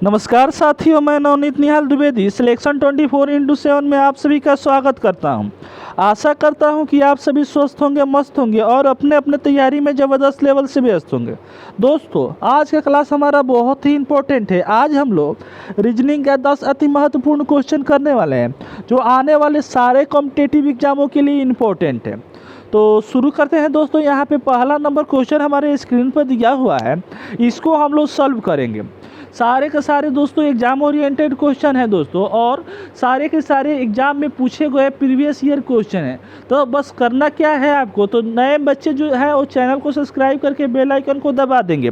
नमस्कार साथियों, मैं नवनीत निहाल द्विवेदी सिलेक्शन 24x7 में आप सभी का स्वागत करता हूं। आशा करता हूं कि आप सभी स्वस्थ होंगे, मस्त होंगे और अपने अपने तैयारी में ज़बरदस्त लेवल से व्यस्त होंगे। दोस्तों, आज का क्लास हमारा बहुत ही इम्पोर्टेंट है। आज हम लोग रीजनिंग का 10 अति महत्वपूर्ण क्वेश्चन करने वाले हैं जो आने वाले सारे कॉम्पिटिटिव एग्जामों के लिए इम्पोर्टेंट है। तो शुरू करते हैं दोस्तों। यहाँ पे पहला नंबर क्वेश्चन हमारे स्क्रीन पर दिया हुआ है, इसको हम लोग सॉल्व करेंगे। सारे के सारे दोस्तों एग्जाम ओरिएंटेड क्वेश्चन है दोस्तों, और सारे के सारे एग्जाम में पूछे गए प्रीवियस ईयर क्वेश्चन है। तो बस करना क्या है आपको, तो नए बच्चे जो है वो चैनल को सब्सक्राइब करके बेल आइकन को दबा देंगे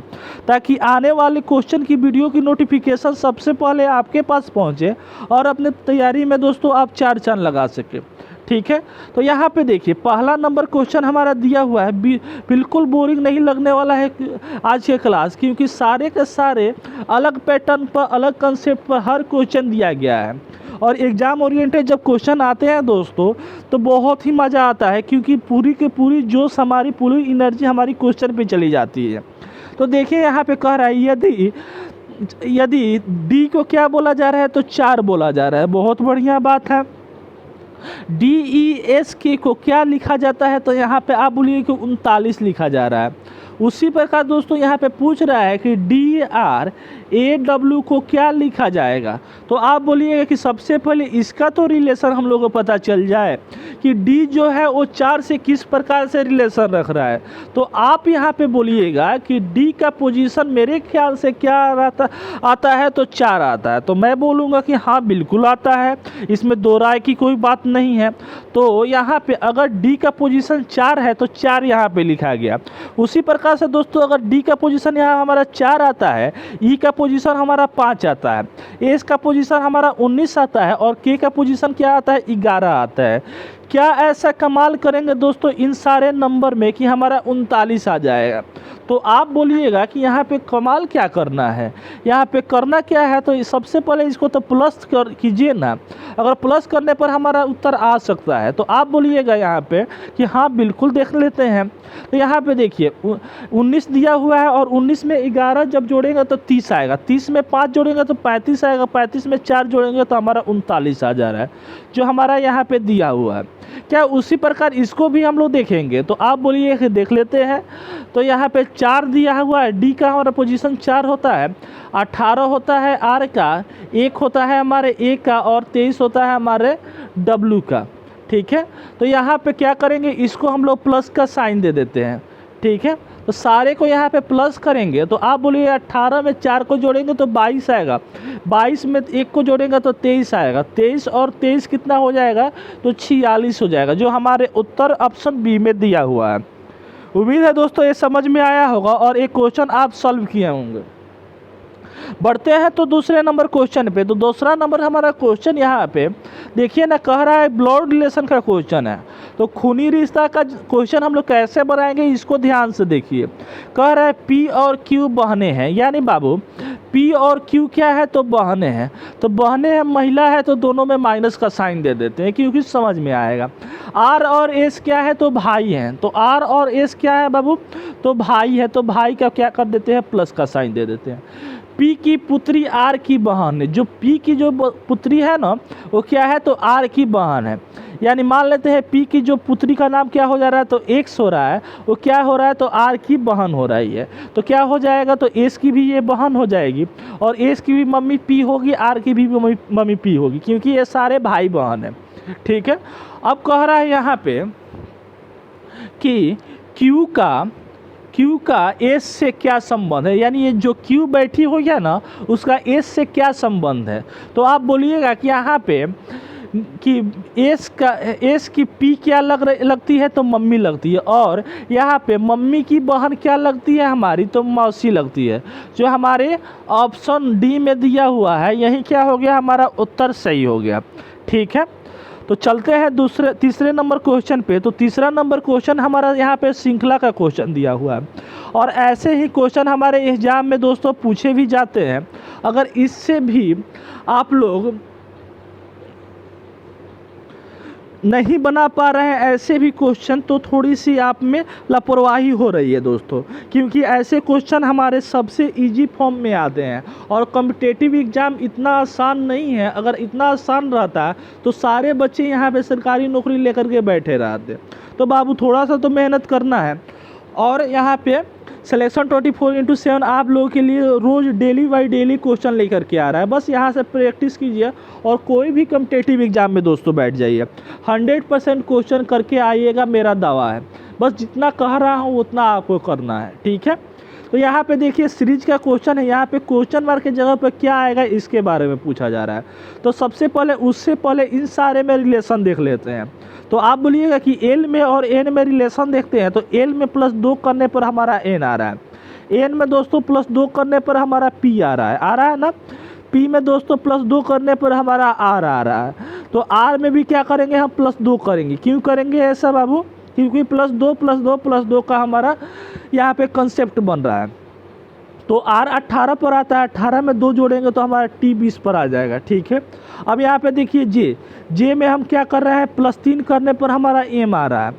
ताकि आने वाले क्वेश्चन की वीडियो की नोटिफिकेशन सबसे पहले आपके पास पहुंचे और अपने तैयारी में दोस्तों आप चार चांद लगा सके। ठीक है, तो यहाँ पे देखिए पहला नंबर क्वेश्चन हमारा दिया हुआ है। बिल्कुल बोरिंग नहीं लगने वाला है आज के क्लास, क्योंकि सारे के सारे अलग पैटर्न पर, अलग कंसेप्ट पर हर क्वेश्चन दिया गया है। और एग्ज़ाम ओरिएंटेड जब क्वेश्चन आते हैं दोस्तों तो बहुत ही मज़ा आता है, क्योंकि पूरी की पूरी जोश हमारी, पूरी एनर्जी हमारी क्वेश्चन पे चली जाती है। तो देखिए यहाँ पे कह रहा है यदि डी को क्या बोला जा रहा है, तो 4 बोला जा रहा है। बहुत बढ़िया बात है। DESK को क्या लिखा जाता है, तो यहाँ पे आप बोलिए कि 39 लिखा जा रहा है। उसी प्रकार दोस्तों यहाँ पे पूछ रहा है कि DRAW को क्या लिखा जाएगा, तो आप बोलिएगा कि सबसे पहले इसका तो रिलेशन हम लोगों को पता चल जाए कि D जो है वो 4 से किस प्रकार से रिलेशन रख रहा है। तो आप यहाँ पे बोलिएगा कि D का पोजीशन मेरे ख्याल से क्या आता है, तो 4 आता है। तो मैं बोलूँगा कि हाँ बिल्कुल आता है, इसमें दो राय की कोई बात नहीं है। तो यहाँ पे अगर D का पोजीशन 4 है तो 4 यहाँ पे लिखा गया। उसी प्रकार से दोस्तों अगर D का पोजीशन यहाँ हमारा 4 आता है, E का पोजीशन हमारा 5 आता है, S का पोजीशन हमारा 19 आता है और K का पोजीशन क्या आता है, 11 आता है। क्या ऐसा कमाल करेंगे दोस्तों इन सारे नंबर में कि हमारा 39 आ जाएगा। तो आप बोलिएगा कि यहाँ पे कमाल क्या करना है, यहाँ पे करना क्या है, तो सबसे पहले इसको तो प्लस कीजिए ना। अगर प्लस करने पर हमारा उत्तर आ सकता है तो आप बोलिएगा यहाँ पे कि हाँ बिल्कुल देख लेते हैं। तो यहाँ पे देखिए 19 दिया हुआ है और 19 में 11 जब जोड़ेंगे तो 30 आएगा, 30 में 5 जोड़ेंगे तो 35 आएगा, 35 में 4 जोड़ेंगे तो हमारा 39 आ जा रहा है जो हमारा यहाँ पे दिया हुआ है। क्या उसी प्रकार इसको भी हम लोग देखेंगे, तो आप बोलिए कि देख लेते हैं। तो यहाँ पे 4 दिया हुआ है, डी का हमारा पोजीशन 4 होता है, 18 होता है आर का, 1 होता है हमारे ए का और 23 होता है हमारे डब्लू का। ठीक है, तो यहाँ पे क्या करेंगे, इसको हम लोग प्लस का साइन दे देते हैं। ठीक है, तो सारे को यहाँ पे प्लस करेंगे तो आप बोलिए 18 में 4 को जोड़ेंगे तो 22 आएगा, 22 में 1 को जोड़ेंगे तो 23 आएगा, 23 और 23 कितना हो जाएगा, तो 46 हो जाएगा, जो हमारे उत्तर ऑप्शन बी में दिया हुआ है। उम्मीद है दोस्तों ये समझ में आया होगा और एक क्वेश्चन आप सॉल्व किए होंगे। बढ़ते हैं तो दूसरे नंबर क्वेश्चन पे। तो दूसरा नंबर हमारा क्वेश्चन यहाँ पे देखिए ना, कह रहा है ब्लड रिलेशन का क्वेश्चन है। तो खूनी रिश्ता का क्वेश्चन हम लोग कैसे बनाएंगे, इसको ध्यान से देखिए। कह रहा है P और Q बहनें हैं, यानी बाबू P और Q क्या है, तो बहनें हैं। तो बहनें हैं, महिला है, तो दोनों में माइनस का साइन दे देते हैं क्योंकि समझ में आएगा। R और S क्या है, तो भाई हैं। तो R और S क्या है बाबू, तो भाई है, तो भाई का क्या कर देते हैं, प्लस का साइन दे देते हैं। P की पुत्री R की बहन है, जो P की जो पुत्री है ना वो क्या है, तो R की बहन है। यानी मान लेते हैं P की जो पुत्री का नाम क्या हो जा रहा है, तो X हो रहा है, वो क्या हो रहा है, तो R की बहन हो रही है। तो क्या हो जाएगा, तो S की भी ये बहन हो जाएगी और S की भी मम्मी P होगी, R की भी मम्मी P होगी, क्योंकि ये सारे भाई बहन हैं। ठीक है, अब कह रहा है यहाँ पे कि Q का S से क्या संबंध है, यानी ये जो Q बैठी हुई है ना उसका S से क्या संबंध है। तो आप बोलिएगा कि यहाँ पे कि S की P क्या लगती है, तो मम्मी लगती है, और यहाँ पे मम्मी की बहन क्या लगती है हमारी, तो मौसी लगती है, जो हमारे ऑप्शन डी में दिया हुआ है। यही क्या हो गया, हमारा उत्तर सही हो गया। ठीक है, तो चलते हैं तीसरे नंबर क्वेश्चन पे। तो तीसरा नंबर क्वेश्चन हमारा यहाँ पे श्रृंखला का क्वेश्चन दिया हुआ है और ऐसे ही क्वेश्चन हमारे एग्जाम में दोस्तों पूछे भी जाते हैं। अगर इससे भी आप लोग नहीं बना पा रहे हैं ऐसे भी क्वेश्चन, तो थोड़ी सी आप में लापरवाही हो रही है दोस्तों, क्योंकि ऐसे क्वेश्चन हमारे सबसे इजी फॉर्म में आते हैं और कॉम्पिटिटिव एग्ज़ाम इतना आसान नहीं है। अगर इतना आसान रहता तो सारे बच्चे यहाँ पे सरकारी नौकरी लेकर के बैठे रहते। तो बाबू थोड़ा सा तो मेहनत करना है। और यहाँ पे सिलेक्शन 24/7 आप लोगों के लिए रोज़ डेली बाई डेली क्वेश्चन लेकर के आ रहा है। बस यहाँ से प्रैक्टिस कीजिए और कोई भी कॉम्पिटिटिव एग्ज़ाम में दोस्तों बैठ जाइए, 100% क्वेश्चन करके आइएगा, मेरा दावा है। बस जितना कह रहा हूँ उतना आपको करना है, ठीक है। तो यहाँ पे देखिए सीरीज का क्वेश्चन है, यहाँ पे क्वेश्चन मार्क की जगह पे क्या आएगा इसके बारे में पूछा जा रहा है। तो सबसे पहले उससे पहले इन सारे में रिलेशन देख लेते हैं। तो आप बोलिएगा कि एल में और एन में रिलेशन देखते हैं। तो एल में +2 करने पर हमारा एन आ रहा है, एन में दोस्तों +2 करने पर हमारा पी आ रहा है ना, पी में दोस्तों +2 करने पर हमारा आर आ रहा है। तो आर में भी क्या करेंगे हम +2 करेंगे। क्यों करेंगे ऐसा बाबू? क्योंकि +2 का हमारा यहाँ पे कंसेप्ट बन रहा है। तो आर 18 पर आता है, 18 में 2 जोड़ेंगे तो हमारा टी 20 पर आ जाएगा, ठीक है। अब यहाँ पे देखिए जे में हम क्या कर रहे हैं, +3 करने पर हमारा एम आ रहा है,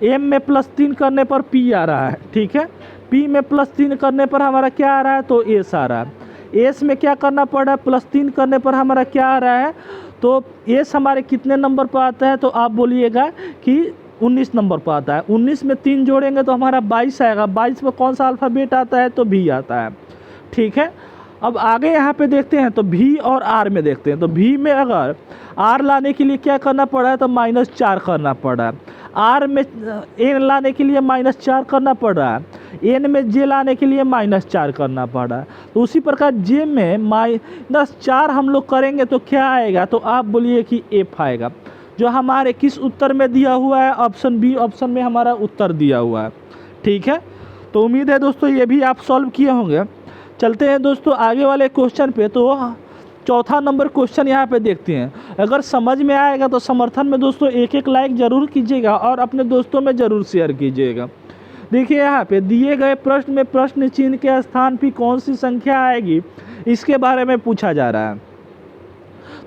एम में +3 करने पर पी आ रहा है, ठीक है। पी में +3 करने पर हमारा क्या आ रहा है, तो एस आ रहा है। एस में क्या करना पड़ रहा है, +3 करने पर हमारा क्या आ रहा है, तो एस हमारे कितने नंबर पर आता है, तो आप बोलिएगा कि 19 नंबर पर आता है। 19 में 3 जोड़ेंगे तो हमारा 22 आएगा। 22 में कौन सा अल्फ़ाबेट आता है, तो भी आता है, ठीक है। अब आगे यहाँ पे देखते हैं तो भी और आर में देखते हैं। तो भी में अगर आर लाने के लिए क्या करना पड़ा है, तो -4 करना पड़ा है। आर में एन लाने के लिए -4 करना पड़ रहा है, एन में जे लाने के लिए -4 करना पड़ा है। तो उसी प्रकार जे में -4 हम लोग करेंगे तो क्या आएगा, तो आप बोलिए कि एफ आएगा, जो हमारे किस उत्तर में दिया हुआ है, ऑप्शन बी ऑप्शन में हमारा उत्तर दिया हुआ है, ठीक है। तो उम्मीद है दोस्तों ये भी आप सॉल्व किए होंगे। चलते हैं दोस्तों आगे वाले क्वेश्चन पे। तो चौथा नंबर क्वेश्चन यहाँ पे देखते हैं। अगर समझ में आएगा तो समर्थन में दोस्तों एक लाइक ज़रूर कीजिएगा और अपने दोस्तों में ज़रूर शेयर कीजिएगा। देखिए यहाँ पे दिए गए प्रश्न में प्रश्न चिन्ह के स्थान पर कौन सी संख्या आएगी, इसके बारे में पूछा जा रहा है।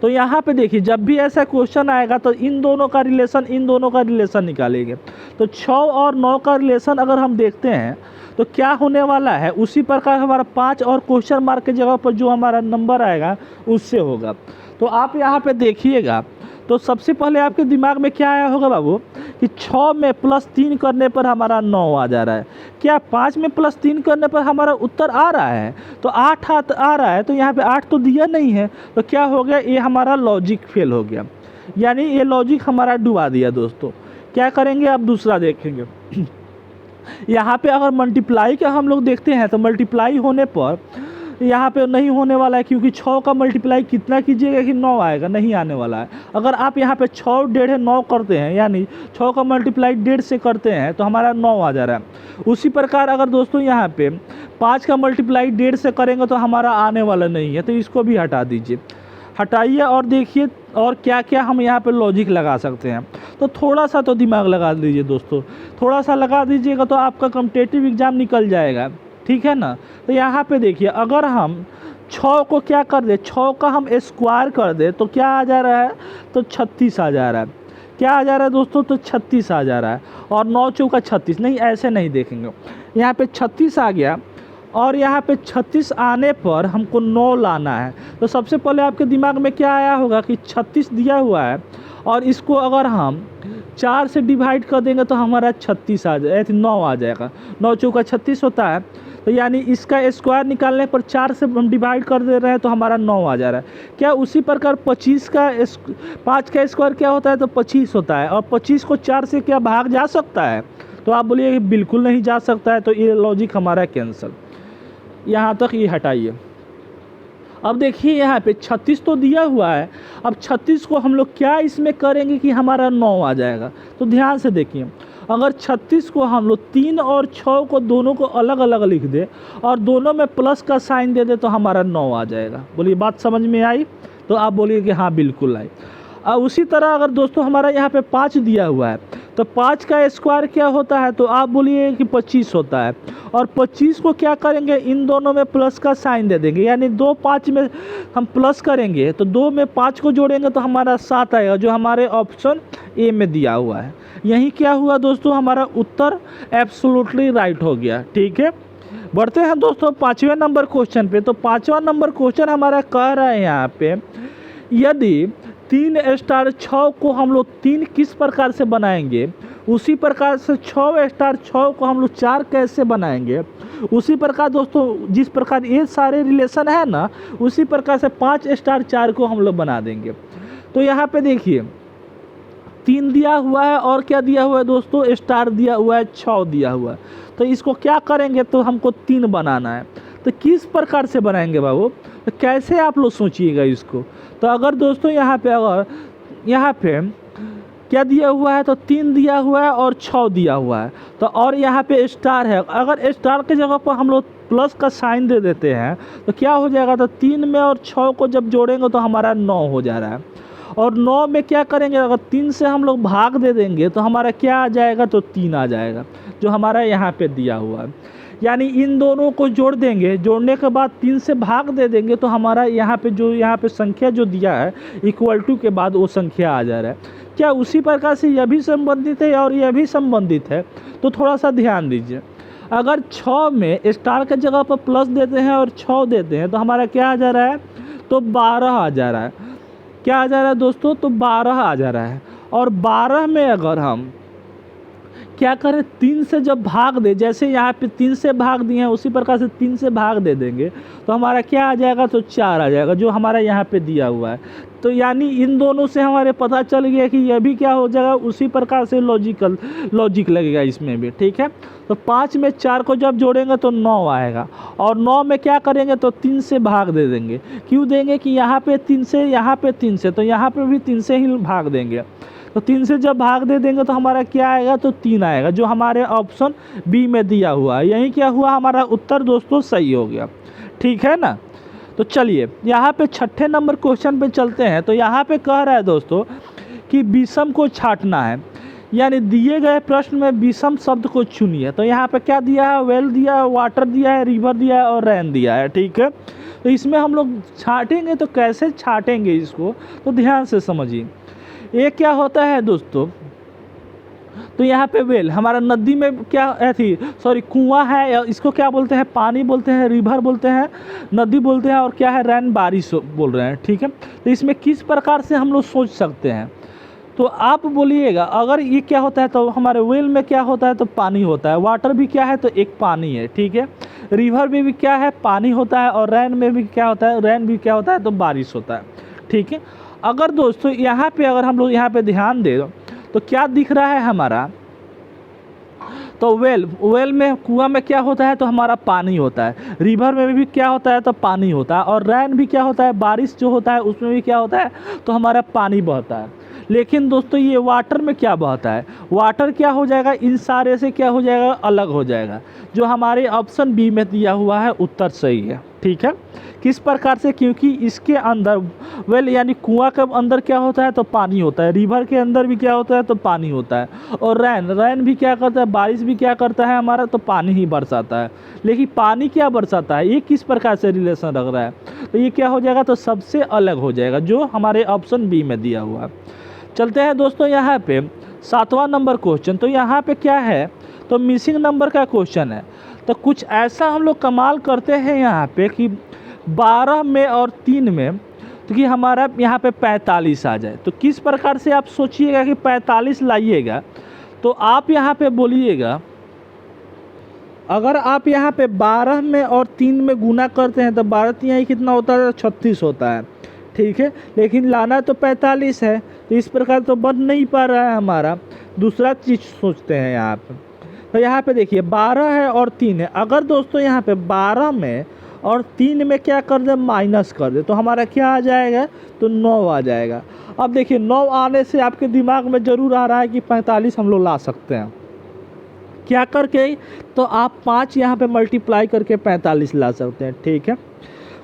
तो यहाँ पे देखिए जब भी ऐसा क्वेश्चन आएगा तो इन दोनों का रिलेशन निकालेंगे। तो 6 और 9 का रिलेशन अगर हम देखते हैं तो क्या होने वाला है, उसी प्रकार हमारा 5 और क्वेश्चन मार्क की जगह पर जो हमारा नंबर आएगा उससे होगा। तो आप यहाँ पे देखिएगा तो सबसे पहले आपके दिमाग में क्या आया होगा बाबू, कि 6 में +3 करने पर हमारा 9 आ जा रहा है। क्या 5 में +3 करने पर हमारा उत्तर आ रहा है, तो 8 आ रहा है। तो यहाँ पे 8 तो दिया नहीं है, तो क्या हो गया, ये हमारा लॉजिक फेल हो गया, यानी ये लॉजिक हमारा डुबा दिया दोस्तों। क्या करेंगे, अब दूसरा देखेंगे। यहाँ पे अगर मल्टीप्लाई का हम लोग देखते हैं तो मल्टीप्लाई होने पर यहाँ पे नहीं होने वाला है, क्योंकि 6 का मल्टीप्लाई कितना कीजिएगा कि 9 आएगा, नहीं आने वाला है। अगर आप यहाँ पे 6 1.5 9 करते हैं, यानी 6 का मल्टीप्लाई 1.5 से करते हैं तो हमारा 9 आ जा रहा है। उसी प्रकार अगर दोस्तों यहाँ पे 5 का मल्टीप्लाई 1.5 से करेंगे तो हमारा आने वाला नहीं है, तो इसको भी हटा दीजिए, हटाइए और देखिए और क्या क्या हम यहाँ पे लॉजिक लगा सकते हैं। तो थोड़ा सा तो दिमाग लगा दीजिए दोस्तों, थोड़ा सा लगा दीजिएगा तो आपका कॉम्पिटिटिव एग्ज़ाम निकल जाएगा, ठीक है ना। तो यहाँ पे देखिए अगर हम 6 को क्या कर दे, 6 का हम स्क्वायर कर दे तो क्या आ जा रहा है, तो 36 आ जा रहा है। क्या आ जा रहा है दोस्तों, तो 36 आ जा रहा है। और 9 चौका 36, नहीं ऐसे नहीं देखेंगे, यहाँ पे 36 आ गया और यहाँ पे 36 आने पर हमको 9 लाना है। तो सबसे पहले आपके दिमाग में क्या आया होगा कि 36 दिया हुआ है और इसको अगर हम 4 से डिवाइड कर देंगे तो हमारा 36 आ जाए, 9 आ जाएगा। 9 चौका 36 होता है, तो यानी इसका स्क्वायर निकालने पर 4 से हम डिवाइड कर दे रहे हैं तो हमारा 9 आ जा रहा है। क्या उसी प्रकार 5 का स्क्वायर क्या होता है, तो 25 होता है। और 25 को 4 से क्या भाग जा सकता है, तो आप बोलिए कि बिल्कुल नहीं जा सकता है। तो ये लॉजिक हमारा कैंसिल, यहाँ तक ये हटाइए। अब देखिए यहाँ पे 36 तो दिया हुआ है, अब 36 को हम लोग क्या इसमें करेंगे कि हमारा 9 आ जाएगा। तो ध्यान से देखिए, अगर 36 को हम लोग 3 और 6 को दोनों को अलग अलग लिख दे और दोनों में प्लस का साइन दे दे तो हमारा 9 आ जाएगा। बोलिए बात समझ में आई, तो आप बोलिए कि हाँ बिल्कुल आई। उसी तरह अगर दोस्तों हमारा यहाँ पे 5 दिया हुआ है तो 5 का स्क्वायर क्या होता है, तो आप बोलिए कि 25 होता है। और 25 को क्या करेंगे, इन दोनों में प्लस का साइन दे देंगे, यानी 2 5 में हम प्लस करेंगे तो 2 में 5 को जोड़ेंगे तो हमारा 7 आएगा, जो हमारे ऑप्शन ए में दिया हुआ है। यही क्या हुआ दोस्तों, हमारा उत्तर एब्सोल्युटली राइट हो गया। ठीक है, बढ़ते हैं दोस्तों 5वें नंबर क्वेश्चन पे। तो 5वां नंबर क्वेश्चन हमारा कह रहा है यहाँ पे, यदि 3 स्टार 6 को हम लोग 3 किस प्रकार से बनाएंगे, उसी प्रकार से 6 स्टार 6 को हम लोग 4 कैसे बनाएंगे। उसी प्रकार दोस्तों जिस प्रकार ये सारे रिलेशन है ना, उसी प्रकार से 5 स्टार 4 को हम लोग बना देंगे। तो यहाँ पे देखिए 3 दिया हुआ है और क्या दिया हुआ है दोस्तों, स्टार दिया हुआ है, 6 दिया हुआ है। तो इसको क्या करेंगे, तो हमको 3 बनाना है। तो किस प्रकार से बनाएंगे बाबू, तो कैसे आप लोग सोचिएगा इसको। तो अगर दोस्तों यहाँ पे क्या दिया हुआ है, तो 3 दिया हुआ है और 6 दिया हुआ है, तो और यहाँ पे स्टार है। अगर स्टार के जगह पर हम लोग प्लस का साइन दे देते हैं तो क्या हो जाएगा, तो 3 में और 6 को जब जोड़ेंगे तो हमारा 9 हो जा रहा है। और 9 में क्या करेंगे, अगर 3 से हम लोग भाग दे देंगे तो हमारा क्या आ जाएगा, तो 3 आ जाएगा, जो हमारा यहाँ पे दिया हुआ है। यानी इन दोनों को जोड़ देंगे, जोड़ने के बाद 3 से भाग दे देंगे तो हमारा यहाँ पे संख्या जो दिया है इक्वल टू के बाद वो संख्या आ जा रहा है। क्या उसी प्रकार से यह भी संबंधित है और यह भी संबंधित है, तो थोड़ा सा ध्यान दीजिए। अगर 6 में स्टार के जगह पर प्लस देते हैं और 6 देते हैं तो हमारा क्या आ जा रहा है, तो 12 आ जा रहा है। क्या आ जा रहा है दोस्तों, तो 12 आ जा रहा है। और 12 में अगर हम क्या करें, 3 से जब भाग दे, जैसे यहाँ पे 3 से भाग दिए हैं उसी प्रकार से 3 से भाग दे देंगे तो हमारा क्या आ जाएगा, तो 4 आ जाएगा, जो हमारा यहाँ पे दिया हुआ है। तो यानी इन दोनों से हमारे पता चल गया कि यह भी क्या हो जाएगा, उसी प्रकार से लॉजिक लगेगा इसमें भी। ठीक है, तो 5 में 4 को जब जोड़ेंगे तो 9 आएगा। और 9 में क्या करेंगे, तो 3 से भाग दे देंगे। क्यों देंगे कि यहाँ पे 3 से, यहाँ पे 3 से, तो यहाँ पे भी 3 से ही भाग देंगे। तो 3 से जब भाग दे देंगे तो हमारा क्या आएगा, तो 3 आएगा, जो हमारे ऑप्शन बी में दिया हुआ है। यही क्या हुआ, हमारा उत्तर दोस्तों सही हो गया। ठीक है ना। तो चलिए यहाँ पे 6ठे नंबर क्वेश्चन पे चलते हैं। तो यहाँ पे कह रहा है दोस्तों कि विषम को छांटना है, यानी दिए गए प्रश्न में विषम शब्द को चुनिए। तो यहाँ पे क्या दिया है, वेल दिया है, वाटर दिया है, रिवर दिया है और रैन दिया है। ठीक है, तो इसमें हम लोग छांटेंगे, तो कैसे छांटेंगे इसको, तो ध्यान से समझिए। ये क्या होता है दोस्तों, तो यहाँ पे वेल हमारा नदी में क्या थी, सॉरी कुआं है, इसको क्या बोलते हैं, पानी बोलते हैं, रिवर बोलते हैं, नदी बोलते हैं, और क्या है, रैन बारिश बोल रहे हैं। ठीक है, तो इसमें किस प्रकार से हम लोग सोच सकते हैं, तो आप बोलिएगा। अगर ये क्या होता है, तो हमारे वेल में क्या होता है, तो पानी होता है, वाटर भी क्या है, तो एक पानी है। ठीक है, रिवर में भी क्या है, पानी होता है, और रैन में भी क्या होता है, रैन भी क्या होता है, तो बारिश होता है। ठीक है, अगर दोस्तों यहाँ पे अगर हम लोग यहाँ पे ध्यान दें तो क्या दिख रहा है हमारा, तो वेल में कुआं में क्या होता है, तो हमारा पानी होता है, रिवर में भी क्या होता है, तो पानी होता है, और रैन भी क्या होता है, बारिश जो होता है उसमें भी क्या होता है, तो हमारा पानी बहता है। लेकिन दोस्तों ये वाटर में क्या बहता है, वाटर क्या हो जाएगा, इन सारे से क्या हो जाएगा, अलग हो जाएगा, जो हमारे ऑप्शन बी में दिया हुआ है उत्तर सही है। ठीक है, किस प्रकार से, क्योंकि इसके अंदर वेल यानी कुआं के अंदर क्या होता है, तो पानी होता है, रिवर के अंदर भी क्या होता है, तो पानी होता है, और रैन भी क्या करता है, बारिश भी क्या करता है हमारा, तो पानी ही बरसाता है। लेकिन पानी क्या बरसाता है, ये किस प्रकार से रिलेशन रख रहा है, तो ये क्या हो जाएगा, तो सबसे अलग हो जाएगा, जो हमारे ऑप्शन बी में दिया हुआ है। चलते हैं दोस्तों यहाँ पे 7वां नंबर क्वेश्चन। तो यहाँ पे क्या है, तो मिसिंग नंबर का क्वेश्चन है। तो कुछ ऐसा हम लोग कमाल करते हैं यहाँ पे कि 12 में और 3 में, तो कि हमारा यहाँ पे 45 आ जाए। तो किस प्रकार से आप सोचिएगा कि 45 लाइएगा, तो आप यहाँ पे बोलिएगा, अगर आप यहाँ पे 12 में और 3 में गुना करते हैं तो 12 3 कितना होता है, 36 होता है। ठीक है, लेकिन लाना तो 45 है, तो इस प्रकार तो बन नहीं पा रहा है हमारा। दूसरा चीज़ सोचते हैं यहाँ पे, तो यहाँ पे देखिए 12 है और 3 है। अगर दोस्तों यहाँ पे 12 में और 3 में क्या कर दे, माइनस कर दे, तो हमारा क्या आ जाएगा, तो 9 आ जाएगा। अब देखिए 9 आने से आपके दिमाग में ज़रूर आ रहा है कि 45 हम लोग ला सकते हैं। क्या करके, तो आप 5 यहाँ पे मल्टीप्लाई करके 45 ला सकते हैं। ठीक है,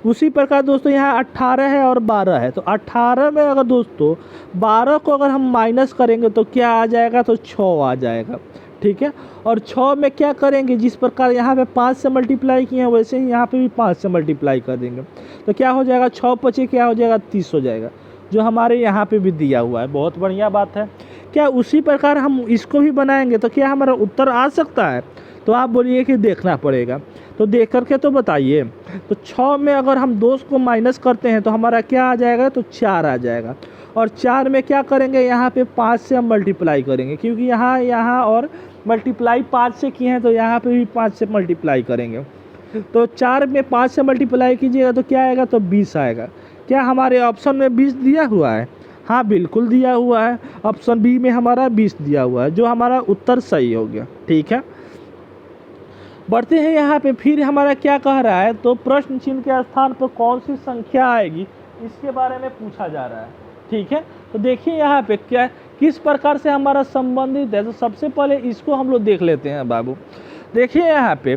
उसी प्रकार दोस्तों यहाँ 18 है और 12 है, तो 18 में अगर दोस्तों 12 को अगर हम माइनस करेंगे तो क्या आ जाएगा, तो 6 आ जाएगा, ठीक है। और 6 में क्या करेंगे, जिस प्रकार यहाँ पे 5 से मल्टीप्लाई किए हैं वैसे ही यहाँ पे भी 5 से मल्टीप्लाई कर देंगे, तो क्या हो जाएगा, 6 पचे क्या हो जाएगा, 30 हो जाएगा, जो हमारे यहाँ पे भी दिया हुआ है। बहुत बढ़िया बात है। क्या उसी प्रकार हम इसको भी बनाएंगे तो क्या हमारा उत्तर आ सकता है, तो आप बोलिए कि देखना पड़ेगा, तो देख करके तो बताइए। तो 6 में अगर हम 2 को माइनस करते हैं तो हमारा क्या आ जाएगा, तो 4 आ जाएगा। और 4 में क्या करेंगे, यहाँ पे 5 से हम मल्टीप्लाई करेंगे, क्योंकि यहाँ और मल्टीप्लाई 5 से किए हैं तो यहाँ पे भी 5 से मल्टीप्लाई करेंगे। तो 4 में 5 से मल्टीप्लाई कीजिएगा तो क्या आएगा, तो 20 आएगा। क्या हमारे ऑप्शन में 20 दिया हुआ है, हाँ बिल्कुल दिया हुआ है, ऑप्शन बी में हमारा 20 दिया हुआ है, जो हमारा उत्तर सही हो गया, ठीक है। बढ़ते हैं यहाँ पे, फिर हमारा क्या कह रहा है, तो प्रश्न चिन्ह के स्थान पर कौन सी संख्या आएगी, इसके बारे में पूछा जा रहा है, ठीक है। तो देखिए यहाँ पे क्या किस प्रकार से हमारा संबंधित है, तो सबसे पहले इसको हम लोग देख लेते हैं बाबू। देखिए यहाँ पे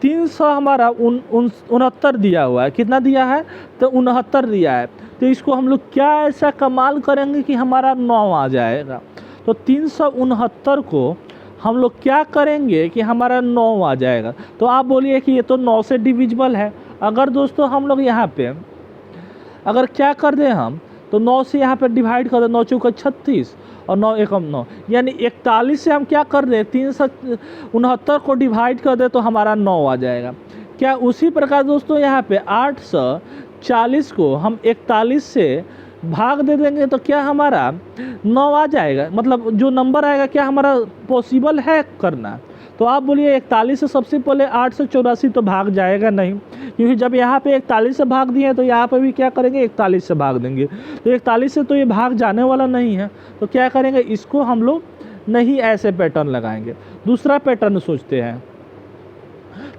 300 हमारा 69 दिया हुआ है, कितना दिया है, तो 69 दिया है। तो इसको हम लोग क्या ऐसा कमाल करेंगे कि हमारा 9 आ जाएगा। तो 369 को हम लोग क्या करेंगे कि हमारा 9 आ जाएगा। तो आप बोलिए कि ये तो 9 से डिविजिबल है। अगर दोस्तों हम लोग यहाँ पे अगर क्या कर दें हम, तो 9 से यहाँ पे डिवाइड कर दें, 9 चौका 36 और 9 एकम 9, यानी 41 से हम क्या कर दें, 369 को डिवाइड कर दें तो हमारा 9 आ जाएगा। क्या उसी प्रकार दोस्तों यहाँ पे 840 को हम 41 से भाग दे देंगे तो क्या हमारा 9 आ जाएगा, मतलब जो नंबर आएगा क्या हमारा पॉसिबल है करना। तो आप बोलिए 41 से सबसे पहले 884 तो भाग जाएगा नहीं, क्योंकि जब यहाँ पे 41 से भाग दिए तो यहाँ पे भी क्या करेंगे, 41 से भाग देंगे। तो 41 से तो ये भाग जाने वाला नहीं है, तो क्या करेंगे, इसको हम लोग नहीं ऐसे पैटर्न लगाएंगे, दूसरा पैटर्न सोचते हैं।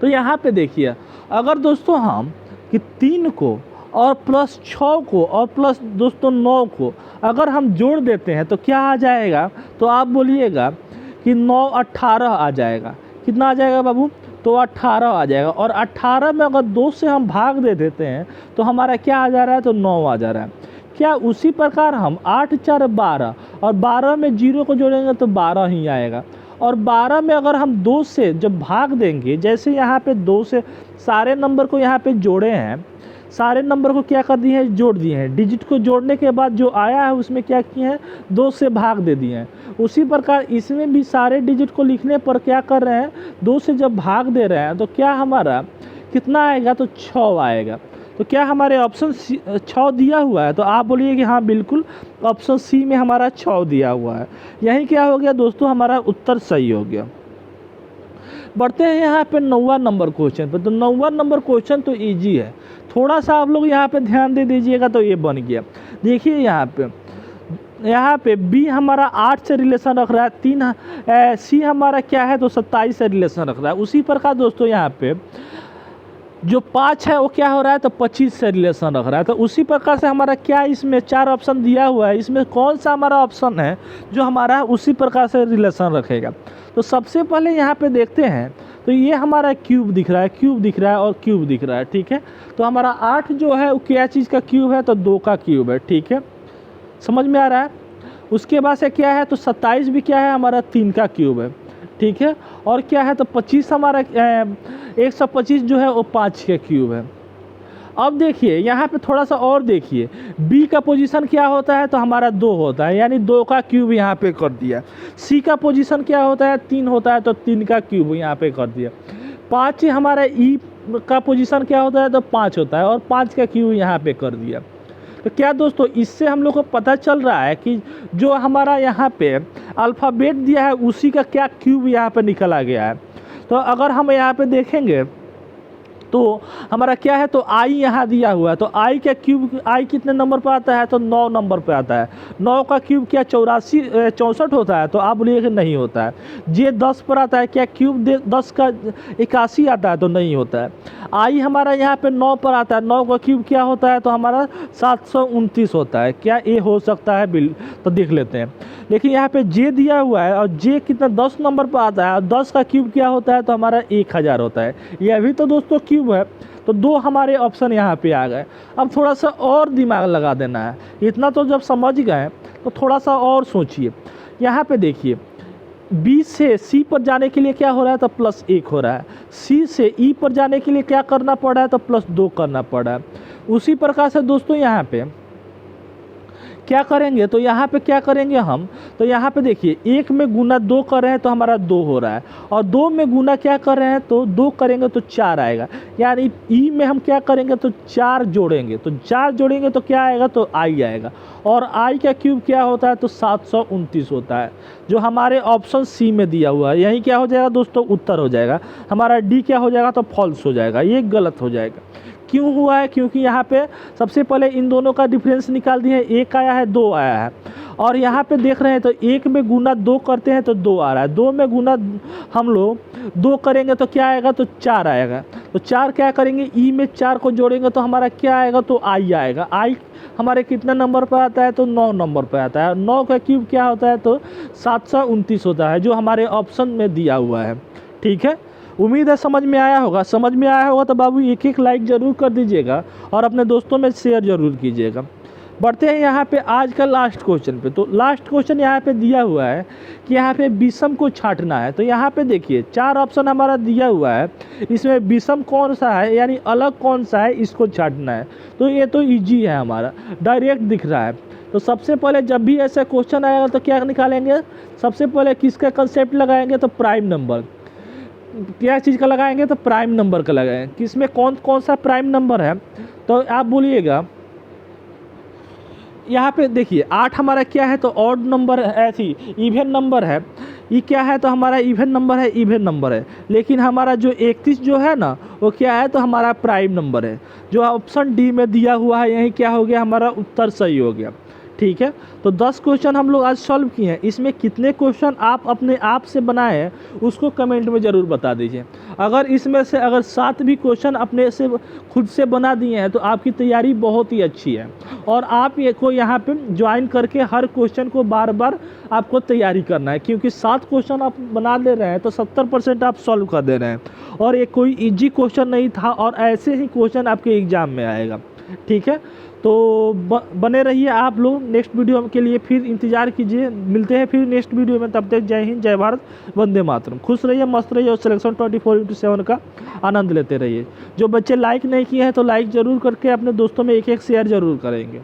तो यहाँ पे देखिए, अगर दोस्तों हम कि 3 को और प्लस 6 को और प्लस दोस्तों 9 को अगर हम जोड़ देते हैं तो क्या आ जाएगा, तो आप बोलिएगा कि 9 18 आ जाएगा। कितना आ जाएगा बाबू, तो 18 आ जाएगा। और 18 में अगर 2 से हम भाग दे देते हैं तो हमारा क्या आ जा रहा है, तो 9 आ जा रहा है। क्या उसी प्रकार हम 8 4 12 और 12 में 0 को जोड़ेंगे तो 12 ही आएगा। और 12 में अगर हम 2 से जब भाग देंगे, जैसे यहाँ पे 2 से सारे नंबर को यहाँ पे जोड़े हैं, सारे नंबर को क्या कर दिए हैं, जोड़ दिए हैं। डिजिट को जोड़ने के बाद जो आया है उसमें क्या किए हैं, 2 से भाग दे दिए हैं। उसी प्रकार इसमें भी सारे डिजिट को लिखने पर क्या कर रहे हैं, 2 से जब भाग दे रहे हैं तो क्या हमारा कितना आएगा, तो 6 आएगा। तो क्या हमारे ऑप्शन 6 दिया हुआ है, तो आप बोलिए कि हाँ बिल्कुल ऑप्शन सी में हमारा 6 दिया हुआ है। यही क्या हो गया दोस्तों, हमारा उत्तर सही हो गया। बढ़ते हैं यहाँ पे 9वां नंबर क्वेश्चन पर। तो 9वां नंबर क्वेश्चन तो इजी है, थोड़ा सा आप लोग यहाँ पे ध्यान दे दीजिएगा तो ये बन गया। देखिए यहाँ पे बी हमारा 8 से रिलेशन रख रहा है, 3 सी हमारा क्या है, तो 27 से रिलेशन रख रहा है। उसी प्रकार दोस्तों यहाँ पे जो 5 है वो क्या हो रहा है, तो 25 से रिलेशन रख रहा है। तो उसी प्रकार से हमारा क्या इसमें 4 ऑप्शन दिया हुआ है, इसमें कौन सा हमारा ऑप्शन है जो हमारा उसी प्रकार से रिलेशन रखेगा। तो सबसे पहले यहाँ पे देखते हैं, तो ये हमारा क्यूब दिख रहा है, क्यूब दिख रहा है और क्यूब दिख रहा है, ठीक है। तो हमारा 8 जो है वो क्या चीज़ का क्यूब है, तो 2 का क्यूब है, ठीक है, समझ में आ रहा है। उसके बाद से क्या है, तो 27 भी क्या है, हमारा 3 का क्यूब है, ठीक है। और क्या है, तो 25 हमारा 125 जो है वो 5 का क्यूब है। अब देखिए यहाँ पे थोड़ा सा और देखिए, बी का पोजीशन क्या होता है, तो हमारा 2 होता है, यानी 2 का क्यूब यहाँ पे कर दिया। सी का पोजीशन क्या होता है, 3 होता है, तो 3 का क्यूब यहाँ पे कर दिया। 5 हमारा ई का पोजीशन क्या होता है, तो 5 होता है और 5 का क्यूब यहाँ पे कर दिया। तो क्या दोस्तों इससे हम लोग को पता चल रहा है कि जो हमारा यहाँ पे अल्फ़ाबेट दिया है उसी का क्या क्यूब यहाँ पे निकला गया है। तो अगर हम यहाँ पे देखेंगे तो हमारा क्या है, तो आई यहाँ दिया हुआ है, तो आई का क्यूब, आई कितने नंबर पर आता है, तो 9 नंबर पर आता है। 9 का क्यूब क्या 64 होता है, तो आप बोलिए कि नहीं होता है। जे 10 पर आता है, क्या क्यूब 10 का 81 आता है, तो नहीं होता है। आई हमारा यहाँ पे 9 पर आता है, 9 का क्यूब क्या होता है, तो हमारा 729 होता है। क्या ये हो सकता है, बिल तो देख लेते हैं। लेकिन यहाँ पे जे दिया हुआ है और जे कितना 10 नंबर पर आता है और 10 का क्यूब क्या होता है, तो हमारा 1000 होता है। यह भी तो दोस्तों क्यूब है। तो 2 हमारे ऑप्शन यहाँ पे आ गए। अब थोड़ा सा और दिमाग लगा देना है, इतना तो जब समझ गए तो थोड़ा सा और सोचिए। यहाँ पे देखिए बी से सी पर जाने के लिए क्या हो रहा है, तो +1 हो रहा है। सी से ई पर जाने के लिए क्या करना पड़ रहा है, तो +2 करना पड़ रहा है। उसी प्रकार से दोस्तों यहाँ पे क्या करेंगे, तो यहाँ पे क्या करेंगे हम, तो यहाँ पे देखिए 1 में गुना 2 कर रहे हैं तो हमारा 2 हो रहा है, और 2 में गुना क्या कर रहे हैं, तो 2 करेंगे तो 4 आएगा। यानी ई में हम क्या करेंगे, तो 4 जोड़ेंगे, तो 4 जोड़ेंगे तो क्या आएगा, तो आई आएगा। और आई का क्यूब क्या होता है, तो 729 होता है, जो हमारे ऑप्शन सी में दिया हुआ है। यही क्या हो जाएगा दोस्तों, उत्तर हो जाएगा। हमारा डी क्या हो जाएगा, तो फॉल्स हो जाएगा, ये गलत हो जाएगा। क्यों हुआ है, क्योंकि यहाँ पे सबसे पहले इन दोनों का डिफरेंस निकाल दिए, 1 आया है 2 आया है, और यहाँ पे देख रहे हैं तो 1 में गुना 2 करते हैं तो 2 आ रहा है, 2 में गुना हम लोग 2 करेंगे तो क्या आएगा, तो 4 आएगा। तो 4 क्या करेंगे, ई में 4 को जोड़ेंगे तो हमारा क्या आएगा, तो आई आएगा। आई हमारे कितने नंबर पर आता है, तो 9 नंबर पर आता है। 9 का क्यूब क्या होता है, तो 729 होता है, जो हमारे ऑप्शन में दिया हुआ है। ठीक है, उम्मीद है समझ में आया होगा। समझ में आया होगा तो बाबू एक लाइक ज़रूर कर दीजिएगा और अपने दोस्तों में शेयर ज़रूर कीजिएगा। बढ़ते हैं यहाँ पे आज का लास्ट क्वेश्चन पे। तो लास्ट क्वेश्चन यहाँ पे दिया हुआ है कि यहाँ पे विषम को छांटना है। तो यहाँ पे देखिए 4 ऑप्शन हमारा दिया हुआ है, इसमें विषम कौन सा है यानी अलग कौन सा है, इसको छांटना है। तो ये तो ईजी है, हमारा डायरेक्ट दिख रहा है। तो सबसे पहले जब भी ऐसा क्वेश्चन आएगा तो क्या निकालेंगे, सबसे पहले किसका कंसेप्ट लगाएंगे, तो प्राइम नंबर। क्या चीज़ का लगाएंगे, तो प्राइम नंबर का लगाएंगे। किसमें कौन कौन सा प्राइम नंबर है, तो आप बोलिएगा। यहाँ पे देखिए 8 हमारा क्या है, तो ऑड नंबर है, ऐसी इवन नंबर है। ये क्या है, तो हमारा इवन नंबर है, इवन नंबर है। लेकिन हमारा जो 31 जो है ना, वो क्या है, तो हमारा प्राइम नंबर है, जो ऑप्शन डी में दिया हुआ है। यही क्या हो गया, हमारा उत्तर सही हो गया। ठीक है, तो 10 क्वेश्चन हम लोग आज सॉल्व किए हैं। इसमें कितने क्वेश्चन आप अपने आप से बनाए हैं उसको कमेंट में ज़रूर बता दीजिए। अगर इसमें से अगर 7 भी क्वेश्चन अपने से खुद से बना दिए हैं तो आपकी तैयारी बहुत ही अच्छी है, और आप ये को यहाँ पे ज्वाइन करके हर क्वेश्चन को बार बार आपको तैयारी करना है, क्योंकि 7 क्वेश्चन आप बना ले रहे हैं तो 70% आप सॉल्व कर दे रहे हैं, और ये कोई ईजी क्वेश्चन नहीं था, और ऐसे ही क्वेश्चन आपके एग्ज़ाम में आएगा। ठीक है, तो बने रहिए आप लोग। नेक्स्ट वीडियो के लिए फिर इंतज़ार कीजिए, मिलते हैं फिर नेक्स्ट वीडियो में। तब तक जय हिंद, जय भारत, वंदे मातरम। खुश रहिए, मस्त रहिए, और सिलेक्शन 24/7 का आनंद लेते रहिए। जो बच्चे लाइक नहीं किए हैं तो लाइक ज़रूर करके अपने दोस्तों में एक शेयर ज़रूर करेंगे।